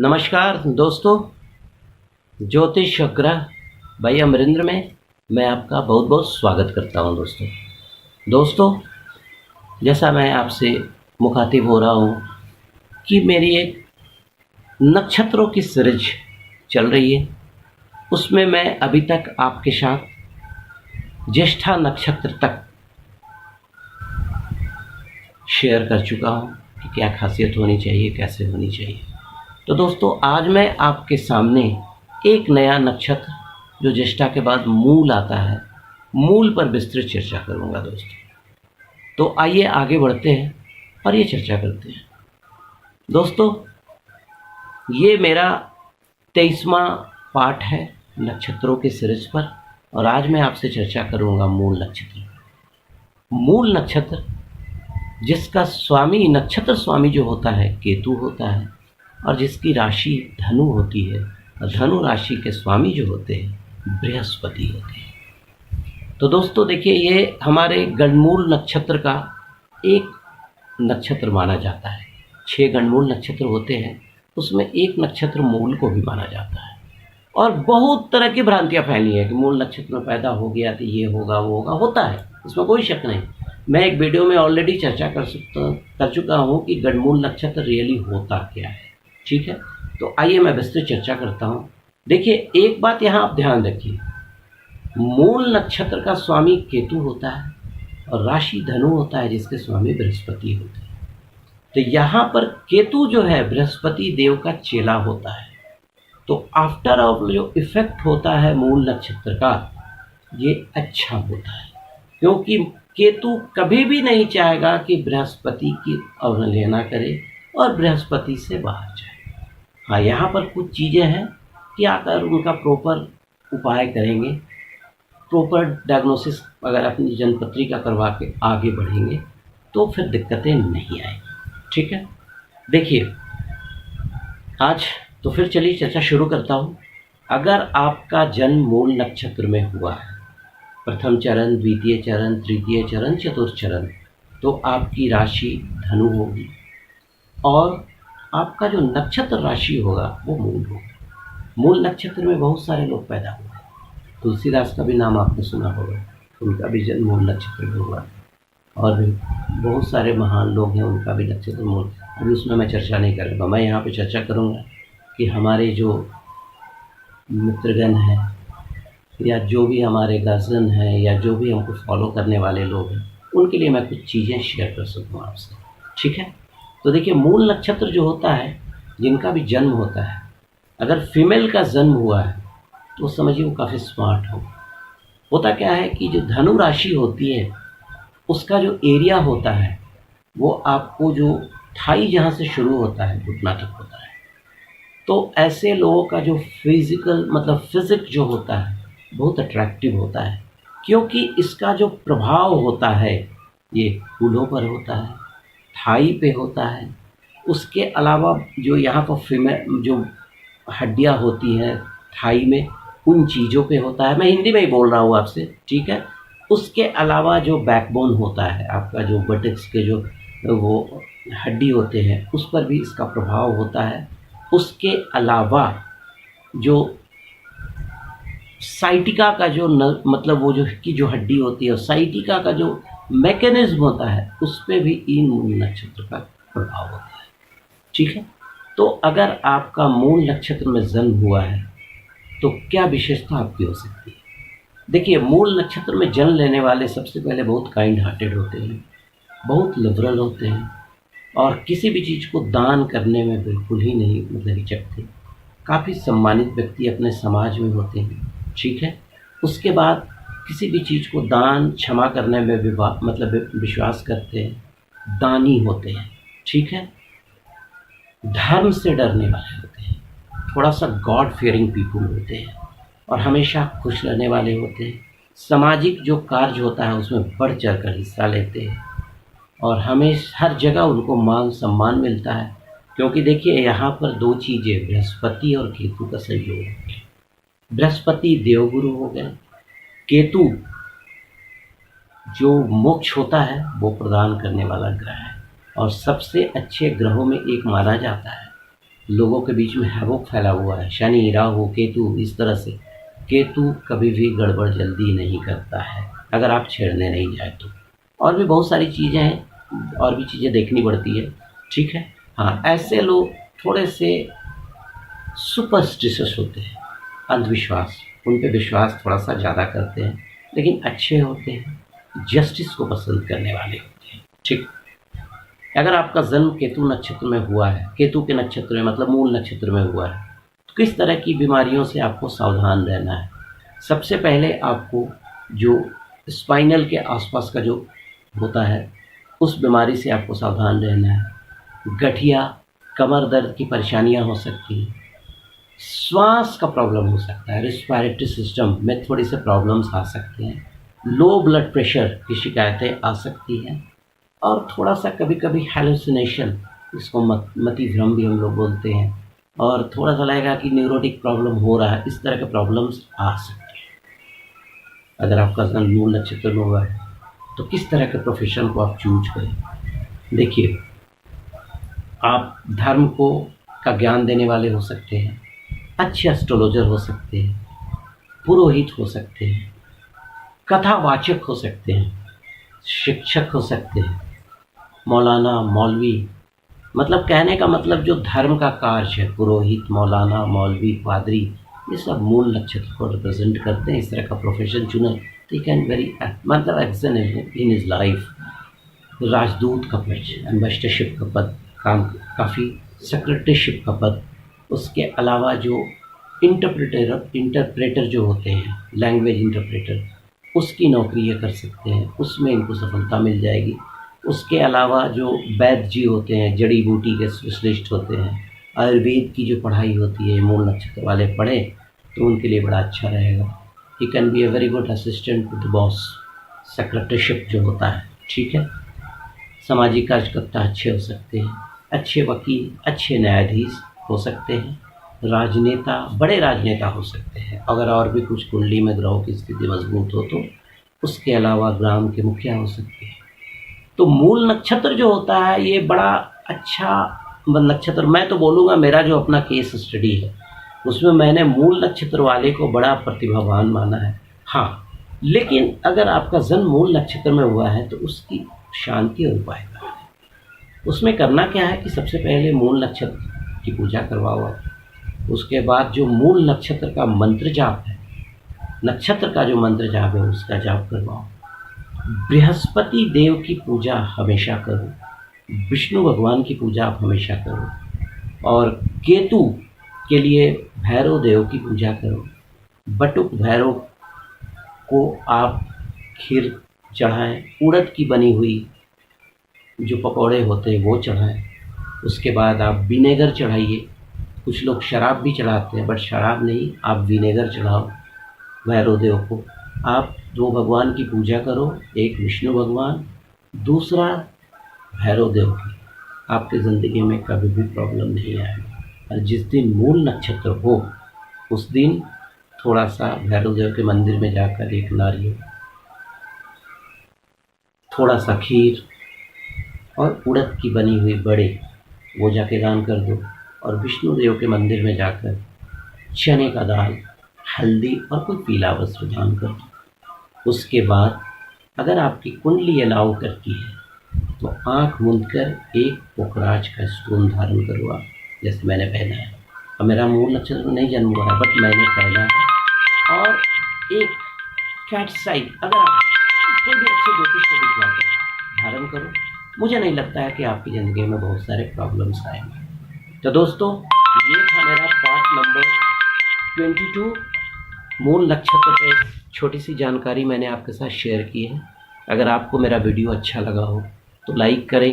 नमस्कार दोस्तों, ज्योतिष ग्रह भाई अमरिंद्र में मैं आपका बहुत बहुत स्वागत करता हूं। दोस्तों जैसा मैं आपसे मुखातिब हो रहा हूं कि मेरी एक नक्षत्रों की सीरीज चल रही है, उसमें मैं अभी तक आपके साथ ज्येष्ठा नक्षत्र तक शेयर कर चुका हूं कि क्या खासियत होनी चाहिए, कैसे होनी चाहिए। तो दोस्तों आज मैं आपके सामने एक नया नक्षत्र जो ज्येष्ठा के बाद मूल आता है, मूल पर विस्तृत चर्चा करूंगा दोस्तों। तो आइए आगे बढ़ते हैं और ये चर्चा करते हैं। दोस्तों ये मेरा 23वां पार्ट है नक्षत्रों के सीरीज पर, और आज मैं आपसे चर्चा करूंगा मूल नक्षत्र। मूल नक्षत्र जिसका स्वामी, नक्षत्र स्वामी जो होता है केतु होता है, और जिसकी राशि धनु होती है, और धनु राशि के स्वामी जो होते हैं बृहस्पति होते हैं। तो दोस्तों देखिए, ये हमारे गणमूल नक्षत्र का एक नक्षत्र माना जाता है। 6 गणमूल नक्षत्र होते हैं, उसमें एक नक्षत्र मूल को भी माना जाता है। और बहुत तरह की भ्रांतियां फैली है कि मूल नक्षत्र में पैदा हो गया तो ये होगा वो होगा, होता है, इसमें कोई शक नहीं। मैं एक वीडियो में ऑलरेडी चर्चा कर चुका हूँ कि गणमूल नक्षत्र रियली होता क्या है। ठीक है, तो आइए मैं विस्तृत चर्चा करता हूँ। देखिए एक बात यहाँ आप ध्यान रखिए, मूल नक्षत्र का स्वामी केतु होता है और राशि धनु होता है जिसके स्वामी बृहस्पति होते हैं। तो यहाँ पर केतु जो है बृहस्पति देव का चेला होता है। तो आफ्टर ऑल जो इफेक्ट होता है मूल नक्षत्र का, ये अच्छा होता है, क्योंकि केतु कभी भी नहीं चाहेगा कि बृहस्पति की अवहेलना करे और बृहस्पति से बाहर जाए। हाँ, यहाँ पर कुछ चीज़ें हैं कि अगर उनका प्रॉपर उपाय करेंगे, प्रॉपर डायग्नोसिस अगर अपनी जन्म पत्रिका करवा के आगे बढ़ेंगे तो फिर दिक्कतें नहीं आएगी। ठीक है, देखिए आज तो फिर चलिए चर्चा शुरू करता हूँ। अगर आपका जन्म मूल नक्षत्र में हुआ है, प्रथम चरण, द्वितीय चरण, तृतीय चरण, चतुर्थ चरण, तो आपकी राशि धनु होगी और आपका जो नक्षत्र राशि होगा वो मूल होगा। मूल नक्षत्र में बहुत सारे लोग पैदा हुए। तुलसीदास का भी नाम आपने सुना होगा, उनका भी जन्म मूल नक्षत्र में हुआ। और भी बहुत सारे महान लोग हैं, उनका भी नक्षत्र मूल। अभी उसमें मैं चर्चा नहीं करूँगा। मैं यहाँ पे चर्चा करूँगा कि हमारे जो मित्रगण हैं या जो भी हमारे गार्जियन हैं या जो भी हमको फॉलो करने वाले लोग हैं, उनके लिए मैं कुछ चीज़ें शेयर कर सकूँ आपसे। ठीक है, तो देखिए मूल नक्षत्र जो होता है, जिनका भी जन्म होता है, अगर फीमेल का जन्म हुआ है तो समझिए वो काफ़ी स्मार्ट होता क्या है कि जो धनु राशि होती है उसका जो एरिया होता है वो आपको जो थाई जहाँ से शुरू होता है घुटना तक होता है। तो ऐसे लोगों का जो फिजिकल मतलब फिजिक जो होता है बहुत अट्रैक्टिव होता है, क्योंकि इसका जो प्रभाव होता है ये फूलों पर होता है, थाई पे होता है। उसके अलावा जो यहाँ पर फीमेल जो हड्डियाँ होती हैं थाई में, उन चीज़ों पे होता है। मैं हिंदी में ही बोल रहा हूँ आपसे, ठीक है। उसके अलावा जो बैकबोन होता है आपका, जो बटक्स के जो वो हड्डी होते हैं, उस पर भी इसका प्रभाव होता है। उसके अलावा जो साइटिका का जो मतलब वो जो की जो हड्डी होती है, साइटिका का जो मैकेनिज्म होता है, उस पर भी इन मूल नक्षत्र का प्रभाव होता है। ठीक है, तो अगर आपका मूल नक्षत्र में जन्म हुआ है तो क्या विशेषता आपकी हो सकती है। देखिए मूल नक्षत्र में जन्म लेने वाले सबसे पहले बहुत काइंड हार्टेड होते हैं, बहुत लिबरल होते हैं, और किसी भी चीज़ को दान करने में बिल्कुल ही नहीं मतलब हिचकते। काफ़ी सम्मानित व्यक्ति अपने समाज में होते हैं। ठीक है, उसके बाद किसी भी चीज़ को दान क्षमा करने में मतलब विश्वास करते हैं, दानी होते हैं। ठीक है, धर्म से डरने वाले होते हैं, थोड़ा सा गॉड फियरिंग पीपुल होते हैं, और हमेशा खुश रहने वाले होते हैं। सामाजिक जो कार्य होता है उसमें बढ़ चढ़ कर हिस्सा लेते हैं, और हमेशा हर जगह उनको मान सम्मान मिलता है। क्योंकि देखिए यहाँ पर 2 चीज़ें, बृहस्पति और केतु का संयोग है। बृहस्पति देवगुरु हो गए, केतु जो मोक्ष होता है वो प्रदान करने वाला ग्रह है, और सबसे अच्छे ग्रहों में एक माना जाता है। लोगों के बीच में हैवोक फैला हुआ है। शनि, राहु, केतु, इस तरह से। केतु कभी भी गड़बड़ जल्दी नहीं करता है अगर आप छेड़ने नहीं जाए तो। और भी बहुत सारी चीज़ें हैं, और भी चीज़ें देखनी पड़ती है, ठीक है। हाँ, ऐसे लोग थोड़े से सुपरस्टिशियस होते हैं, अंधविश्वास, उन पे विश्वास थोड़ा सा ज़्यादा करते हैं, लेकिन अच्छे होते हैं, जस्टिस को पसंद करने वाले होते हैं, ठीक। अगर आपका जन्म केतु नक्षत्र में हुआ है, केतु के नक्षत्र में मतलब मूल नक्षत्र में हुआ है, तो किस तरह की बीमारियों से आपको सावधान रहना है। सबसे पहले आपको जो स्पाइनल के आसपास का जो होता है उस बीमारी से आपको सावधान रहना है। गठिया, कमर दर्द की परेशानियां हो सकती हैं, श्वास का प्रॉब्लम हो सकता है, रिस्पायरेटरी सिस्टम में थोड़ी से प्रॉब्लम्स आ सकते हैं, लो ब्लड प्रेशर की शिकायतें आ सकती हैं, और थोड़ा सा कभी कभी हेलुसिनेशन, इसको मति भ्रम भी हम लोग बोलते हैं, और थोड़ा सा लगेगा कि न्यूरोटिक प्रॉब्लम हो रहा है, इस तरह के प्रॉब्लम्स आ सकते हैं। अगर आपका जन्म मूल नक्षत्र में हुआ है तो किस तरह के प्रोफेशन को आप चूज करें। देखिए, आप धर्म को का ज्ञान देने वाले हो सकते हैं, अच्छे एस्ट्रोलॉजर हो सकते हैं, पुरोहित हो सकते हैं, कथावाचक हो सकते हैं, शिक्षक हो सकते हैं, मौलाना, मौलवी, मतलब कहने का मतलब जो धर्म का कार्य है, पुरोहित, मौलाना, मौलवी, पादरी, ये सब मूल नक्षत्र को रिप्रेजेंट करते हैं। इस तरह का प्रोफेशन चुने तो यू कैन वेरी मतलब एक्शन इन हिज लाइफ। राजदूत का पद, एम्बेसडरशिप का पद, काम काफ़ी, सेक्रेटरीशिप का पद, उसके अलावा जो इंटरप्रेटर जो होते हैं, लैंग्वेज इंटरप्रेटर, उसकी नौकरी ये कर सकते हैं, उसमें इनको सफलता मिल जाएगी। उसके अलावा जो वैद्य जी होते हैं, जड़ी बूटी के स्पेशलिस्ट होते हैं, आयुर्वेद की जो पढ़ाई होती है, मूल नक्षत्र वाले पढ़ें तो उनके लिए बड़ा अच्छा रहेगा। He can be a very good assistant to the boss, secretaryship जो होता है, ठीक है। सामाजिक कार्यकर्ता अच्छे हो सकते हैं, अच्छे वकील, अच्छे न्यायाधीश हो सकते हैं, राजनेता, बड़े राजनेता हो सकते हैं अगर और भी कुछ कुंडली में ग्रहों की स्थिति मजबूत हो तो। उसके अलावा ग्राम के मुखिया हो सकते हैं। तो मूल नक्षत्र जो होता है ये बड़ा अच्छा नक्षत्र, मैं तो बोलूँगा, मेरा जो अपना केस स्टडी है उसमें मैंने मूल नक्षत्र वाले को बड़ा प्रतिभावान माना है। हाँ, लेकिन अगर आपका जन्म मूल नक्षत्र में हुआ है तो उसकी शांति और उपाय करना है। उसमें करना क्या है कि सबसे पहले मूल नक्षत्र की पूजा करवाओ आप। उसके बाद जो मूल नक्षत्र का मंत्र जाप है, नक्षत्र का जो मंत्र जाप है उसका जाप करवाओ। बृहस्पति देव की पूजा हमेशा करो, विष्णु भगवान की पूजा आप हमेशा करो, और केतु के लिए भैरव देव की पूजा करो। बटुक भैरव को आप खीर चढ़ाएं, उड़द की बनी हुई जो पकौड़े होते हैं वो चढ़ाएं। उसके बाद आप विनेगर चढ़ाइए। कुछ लोग शराब भी चढ़ाते हैं, बट शराब नहीं, आप विनेगर चढ़ाओ भैरव देव को। आप दो भगवान की पूजा करो, एक विष्णु भगवान, दूसरा भैरव देव की। आपकी ज़िंदगी में कभी भी प्रॉब्लम नहीं आएगी। और जिस दिन मूल नक्षत्र हो उस दिन थोड़ा सा भैरव देव के मंदिर में जाकर एक नारियल, थोड़ा सा खीर और उड़द की बनी हुई बड़े वो जाके दान कर दो। और विष्णु देव के मंदिर में जाकर चने का दाल, हल्दी और कोई पीला वस्त्र दान कर दो। उसके बाद अगर आपकी कुंडली अलाउ करती है तो आँख मूंदकर एक पोखराज का स्टोन धारण करो आप, जैसे मैंने पहना है। और मेरा मूल नक्षत्र में नहीं जन्म हुआ है, बट मैंने पहना है। और एक कैट साइड अगर आप कोई भी अच्छे ज्योतिष को दिखवा कर धारण करो, मुझे नहीं लगता है कि आपकी ज़िंदगी में बहुत सारे प्रॉब्लम्स आएंगे। तो दोस्तों, ये था मेरा पार्ट नंबर 22। मूल नक्षत्र पे छोटी सी जानकारी मैंने आपके साथ शेयर की है। अगर आपको मेरा वीडियो अच्छा लगा हो तो लाइक करें।